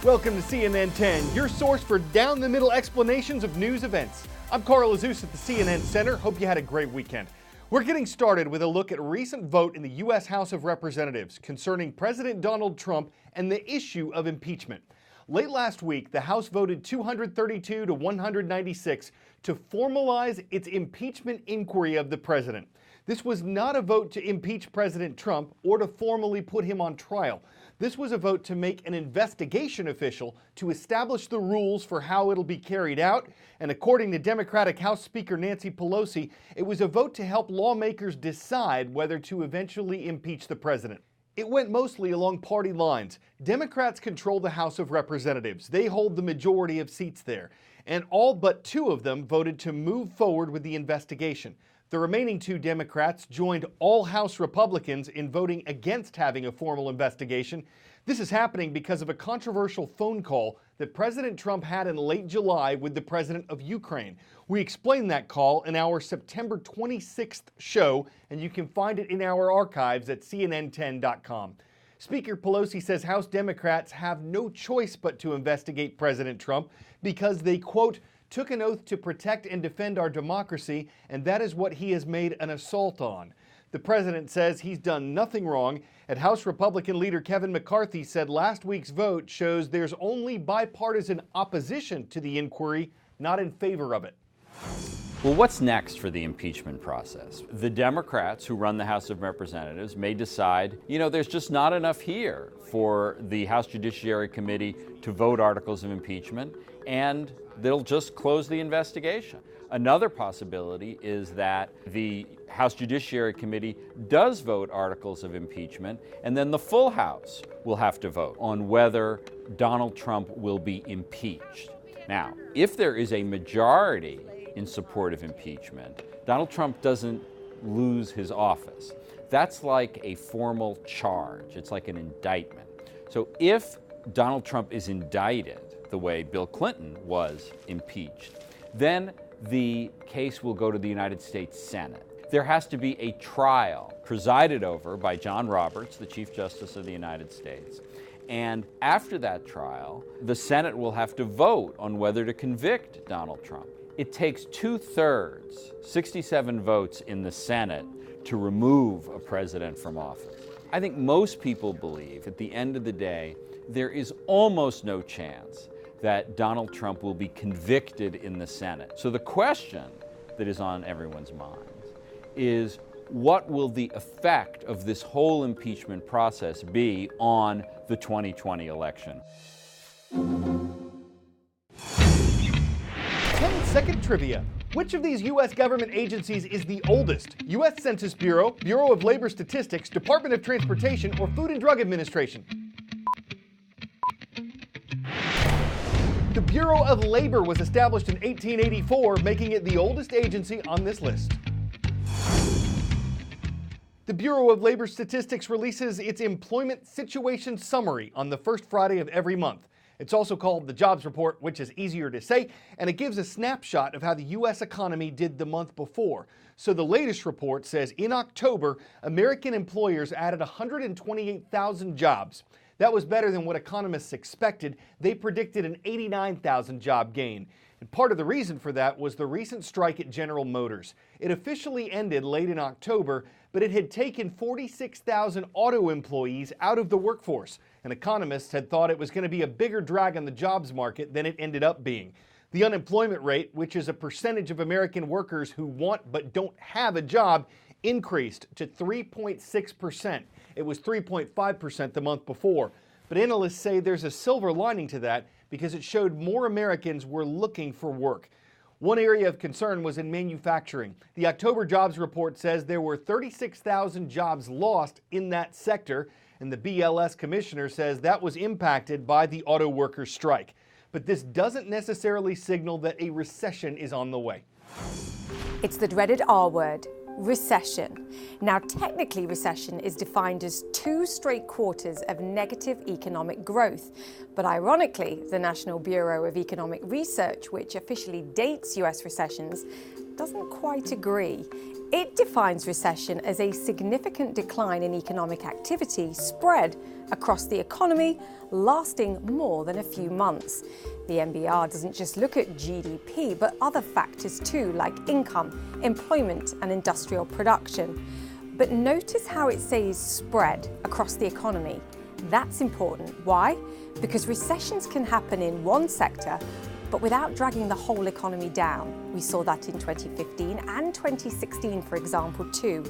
Welcome to CNN 10, your source for down-the-middle explanations of news events. I'm Carl Azus at the CNN Center. Hope you had a great weekend. We're getting started with a look at a recent vote in the U.S. House of Representatives concerning President Donald Trump and the issue of impeachment. Late last week, the House voted 232 to 196 to formalize its impeachment inquiry of the president. This was not a vote to impeach President Trump or to formally put him on trial. This was a vote to make an investigation official to establish the rules for how it'll be carried out. And according to Democratic House Speaker Nancy Pelosi, it was a vote to help lawmakers decide whether to eventually impeach the president. It went mostly along party lines. Democrats control the House of Representatives. They hold the majority of seats there. And all but two of them voted to move forward with the investigation. The remaining two Democrats joined all House Republicans in voting against having a formal investigation. This is happening because of a controversial phone call that President Trump had in late July with the president of Ukraine. We explained that call in our September 26th show, and you can find it in our archives at CNN10.com. Speaker Pelosi says House Democrats have no choice but to investigate President Trump because they, quote, took an oath to protect and defend our democracy, and that is what he has made an assault on. The president says he's done nothing wrong, and House Republican leader Kevin McCarthy said last week's vote shows there's only bipartisan opposition to the inquiry, not in favor of it. Well, what's next for the impeachment process? The Democrats who run the House of Representatives may decide, there's just not enough here for the House Judiciary Committee to vote articles of impeachment, and they'll just close the investigation. Another possibility is that the House Judiciary Committee does vote articles of impeachment, and then the full House will have to vote on whether Donald Trump will be impeached. Now, if there is a majority in support of impeachment, Donald Trump doesn't lose his office. That's like a formal charge. It's like an indictment. So if Donald Trump is indicted the way Bill Clinton was impeached, then the case will go to the United States Senate. There has to be a trial presided over by John Roberts, the Chief Justice of the United States. And after that trial, the Senate will have to vote on whether to convict Donald Trump. It takes 2/3, 67 votes in the Senate, to remove a president from office. I think most people believe, at the end of the day, there is almost no chance that Donald Trump will be convicted in the Senate. So the question that is on everyone's minds is, what will the effect of this whole impeachment process be on the 2020 election? 10-second trivia. Which of these U.S. government agencies is the oldest? U.S. Census Bureau, Bureau of Labor Statistics, Department of Transportation, or Food and Drug Administration? The Bureau of Labor was established in 1884, making it the oldest agency on this list. The Bureau of Labor Statistics releases its Employment Situation Summary on the first Friday of every month. It's also called the Jobs Report, which is easier to say, and it gives a snapshot of how the U.S. economy did the month before. So the latest report says in October, American employers added 128,000 jobs. That was better than what economists expected. They predicted an 89,000 job gain. And part of the reason for that was the recent strike at General Motors. It officially ended late in October, but it had taken 46,000 auto employees out of the workforce. And economists had thought it was going to be a bigger drag on the jobs market than it ended up being. The unemployment rate, which is a percentage of American workers who want but don't have a job, increased to 3.6%. It was 3.5% the month before. But analysts say there's a silver lining to that because it showed more Americans were looking for work. One area of concern was in manufacturing. The October jobs report says there were 36,000 jobs lost in that sector, and the BLS commissioner says that was impacted by the auto workers' strike. But this doesn't necessarily signal that a recession is on the way. It's the dreaded R word. Recession. Now, technically, recession is defined as 2 straight quarters of negative economic growth. But ironically, the National Bureau of Economic Research, which officially dates U.S. recessions, doesn't quite agree. It defines recession as a significant decline in economic activity spread across the economy, lasting more than a few months. The NBR doesn't just look at GDP, but other factors too, like income, employment, and industrial production. But notice how it says spread across the economy. That's important. Why? Because recessions can happen in one sector, but without dragging the whole economy down. We saw that in 2015 and 2016, for example, too.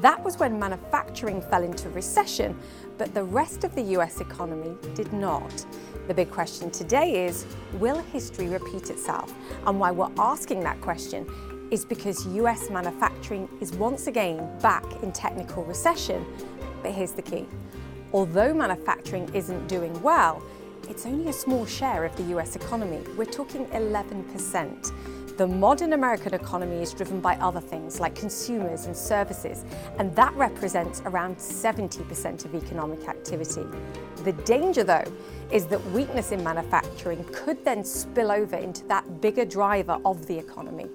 That was when manufacturing fell into recession, but the rest of the US economy did not. The big question today is, will history repeat itself? And why we're asking that question is because US manufacturing is once again back in technical recession. But here's the key. Although manufacturing isn't doing well, it's only a small share of the US economy. We're talking 11%. The modern American economy is driven by other things like consumers and services, and that represents around 70% of economic activity. The danger, though, is that weakness in manufacturing could then spill over into that bigger driver of the economy.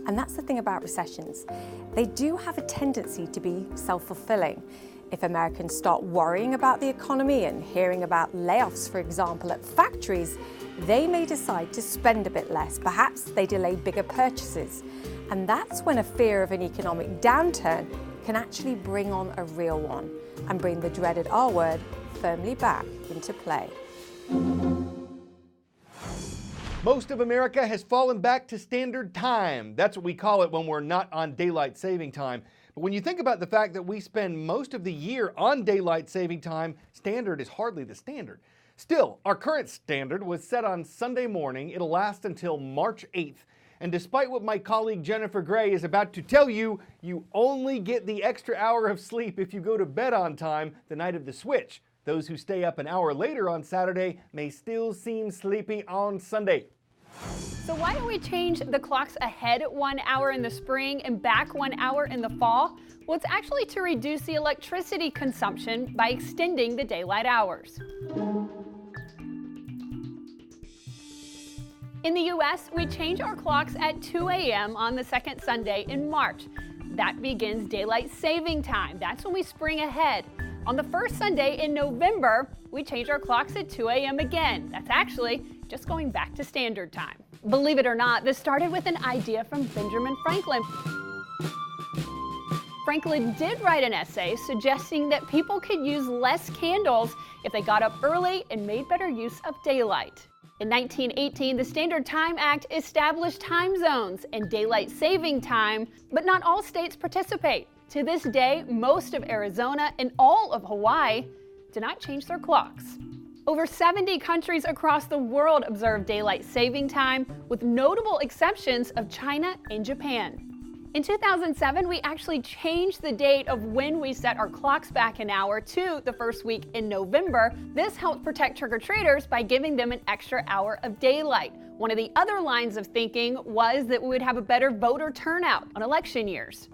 And that's the thing about recessions. They do have a tendency to be self-fulfilling. If Americans start worrying about the economy and hearing about layoffs, for example, at factories, they may decide to spend a bit less. Perhaps they delay bigger purchases. And that's when a fear of an economic downturn can actually bring on a real one and bring the dreaded R word firmly back into play. Most of America has fallen back to standard time. That's what we call it when we're not on daylight saving time. But when you think about the fact that we spend most of the year on daylight saving time, standard is hardly the standard. Still, our current standard was set on Sunday morning. It'll last until March 8th. And despite what my colleague Jennifer Gray is about to tell you, you only get the extra hour of sleep if you go to bed on time the night of the switch. Those who stay up an hour later on Saturday may still seem sleepy on Sunday. So why don't we change the clocks ahead 1 hour in the spring and back 1 hour in the fall? Well, it's actually to reduce the electricity consumption by extending the daylight hours. In the US, we change our clocks at 2 a.m. on the second Sunday in March. That begins daylight saving time. That's when we spring ahead. On the first Sunday in November, we change our clocks at 2 a.m. again. That's actually just going back to standard time. Believe it or not, this started with an idea from Benjamin Franklin. Franklin did write an essay suggesting that people could use less candles if they got up early and made better use of daylight. In 1918, the Standard Time Act established time zones and daylight saving time, but not all states participate. To this day, most of Arizona and all of Hawaii did not change their clocks. Over 70 countries across the world observe daylight saving time, with notable exceptions of China and Japan. In 2007, we actually changed the date of when we set our clocks back an hour to the first week in November. This helped protect trick-or-treaters by giving them an extra hour of daylight. One of the other lines of thinking was that we would have a better voter turnout on election years.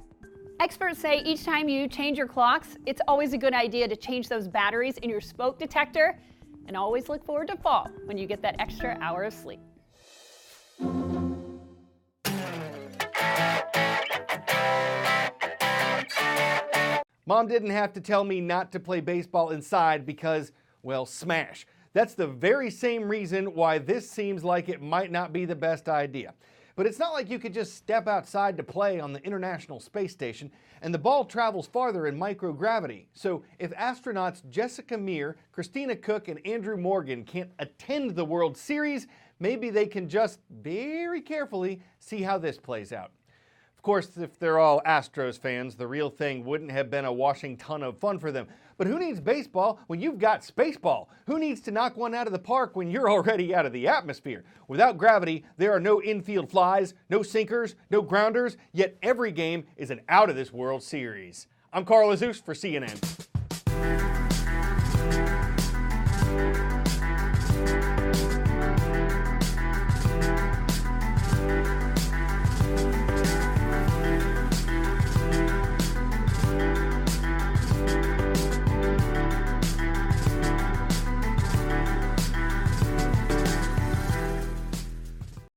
Experts say each time you change your clocks, it's always a good idea to change those batteries in your smoke detector, and always look forward to fall when you get that extra hour of sleep. Mom didn't have to tell me not to play baseball inside because, well, smash. That's the very same reason why this seems like it might not be the best idea. But it's not like you could just step outside to play on the International Space Station, and the ball travels farther in microgravity. So if astronauts Jessica Meir, Christina Cook, and Andrew Morgan can't attend the World Series, maybe they can just very carefully see how this plays out. Of course, if they're all Astros fans, the real thing wouldn't have been a washing ton of fun for them. But who needs baseball when you've got spaceball? Who needs to knock one out of the park when you're already out of the atmosphere? Without gravity, there are no infield flies, no sinkers, no grounders, yet every game is an out-of-this-world series. I'm Carl Azus for CNN.